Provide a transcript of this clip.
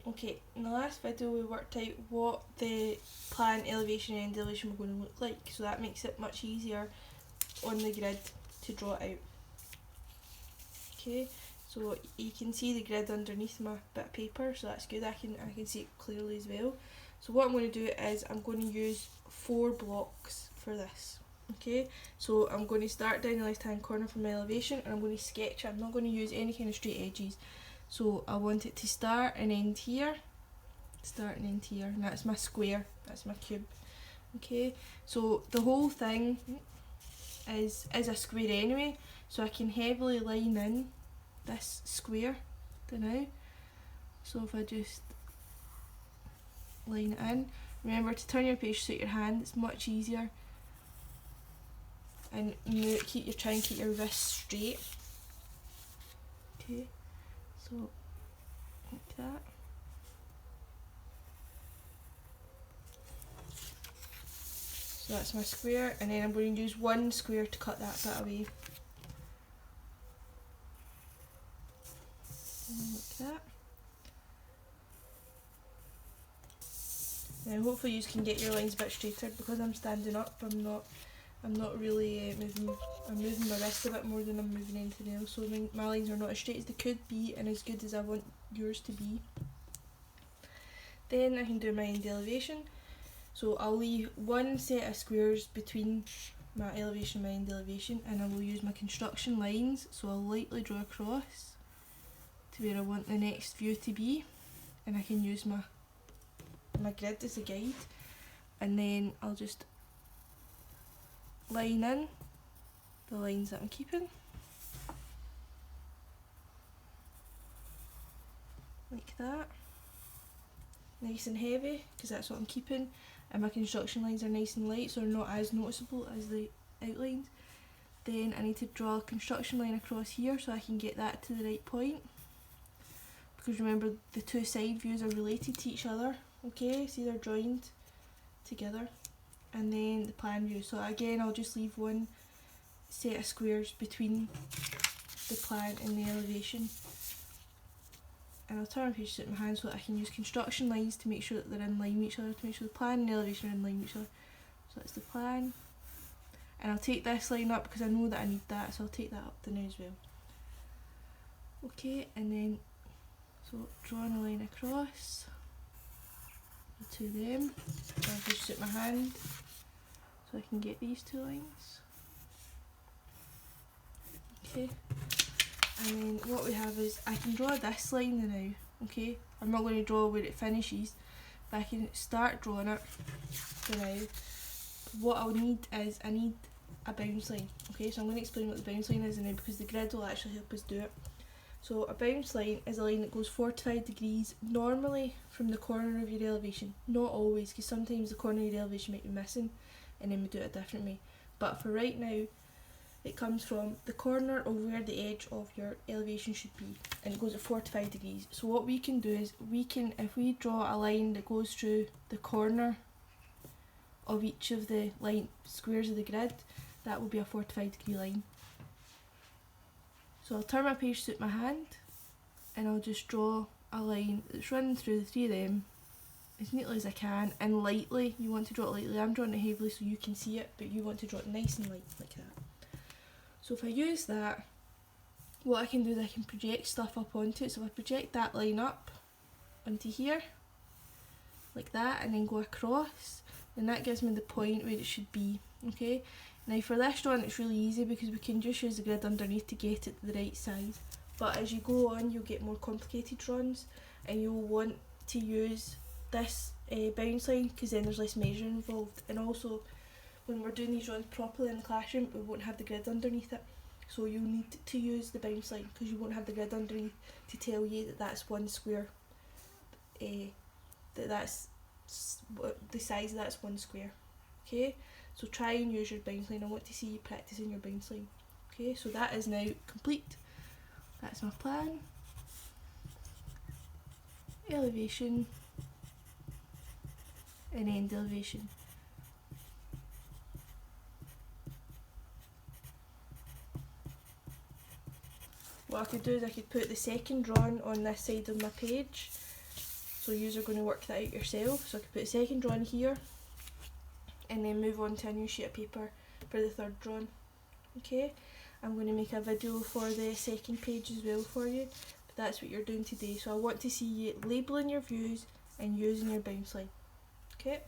Okay, in the last video we worked out what the plan, elevation and end elevation were going to look like, so that makes it much easier on the grid to draw it out. Okay, so you can see the grid underneath my bit of paper, so that's good. I can see it clearly as well. So what I'm going to do is I'm going to use 4 blocks for this. Okay, so I'm going to start down the left hand corner for my elevation, and I'm going to sketch it. I'm not going to use any kind of straight edges. So I want it to start and end here, and that's my square, that's my cube. Okay, so the whole thing is a square anyway, so I can heavily line in this square to now. So if I just line it in, remember to turn your page to suit your hand, it's much easier, and try and keep your wrist straight. Okay, so like that. So that's my square, and then I'm going to use 1 square to cut that bit away. Like that. Now hopefully you can get your lines a bit straighter. Because I'm standing up, I'm not really moving. I'm moving my wrist a bit more than I'm moving anything else, so my lines are not as straight as they could be and as good as I want yours to be. Then I can do my end elevation. So I'll leave 1 set of squares between my elevation and my end elevation, and I will use my construction lines. So I'll lightly draw across to where I want the next view to be, and I can use my grid as a guide, and then I'll just line in the lines that I'm keeping, like that, nice and heavy because that's what I'm keeping, and my construction lines are nice and light, so they're not as noticeable as the outlines. Then I need to draw a construction line across here so I can get that to the right point, because remember the 2 side views are related to each other. Okay, see they're joined together. And then the plan view, so again I'll just leave 1 set of squares between the plan and the elevation, and I'll turn my page to suit my hand so that I can use construction lines to make sure that they're in line with each other, to make sure the plan and the elevation are in line with each other. So that's the plan, and I'll take this line up because I know that I need that, so I'll take that up the now as well. Okay, and then so drawing a line across the 2 of them, I'll just suit my hand so I can get these 2 lines. Okay, and then what we have is I can draw this line now. Okay, I'm not going to draw where it finishes, but I can start drawing it for now. What I'll need is I need a bounce line. Okay, so I'm going to explain what the bounce line is now, because the grid will actually help us do it. So a bounce line is a line that goes 45 degrees normally from the corner of your elevation. Not always, because sometimes the corner of your elevation might be missing and then we do it a different way. But for right now, it comes from the corner of where the edge of your elevation should be, and it goes at 45 degrees. So what we can do is if we draw a line that goes through the corner of each of the squares of the grid, that will be a 45 degree line. So I'll turn my page to suit my hand, and I'll just draw a line that's running through the 3 of them as neatly as I can, and lightly. You want to draw it lightly. I'm drawing it heavily so you can see it, but you want to draw it nice and light like that. So if I use that, what I can do is I can project stuff up onto it. So if I project that line up onto here, like that, and then go across, then that gives me the point where it should be. Okay, now for this drawing it's really easy because we can just use the grid underneath to get it to the right size. But as you go on, you'll get more complicated drawings, and you'll want to use this bounce line because then there's less measuring involved. And also, when we're doing these drawings properly in the classroom, we won't have the grid underneath it. So you'll need to use the bounce line because you won't have the grid underneath to tell you that that's 1 square. That's the size of that's 1 square. Okay, so try and use your bounce line. I want to see you practicing your bounce line. Okay, so that is now complete. That's my plan, elevation, and end elevation. What I could do is I could put the second drawing on this side of my page, So you're going to work that out yourself. So I could put a second drawing here and then move on to a new sheet of paper for the third drawing. Okay, I'm going to make a video for the second page as well for you, but that's what you're doing today. So I want to see you labelling your views and using your bounce line. Okay.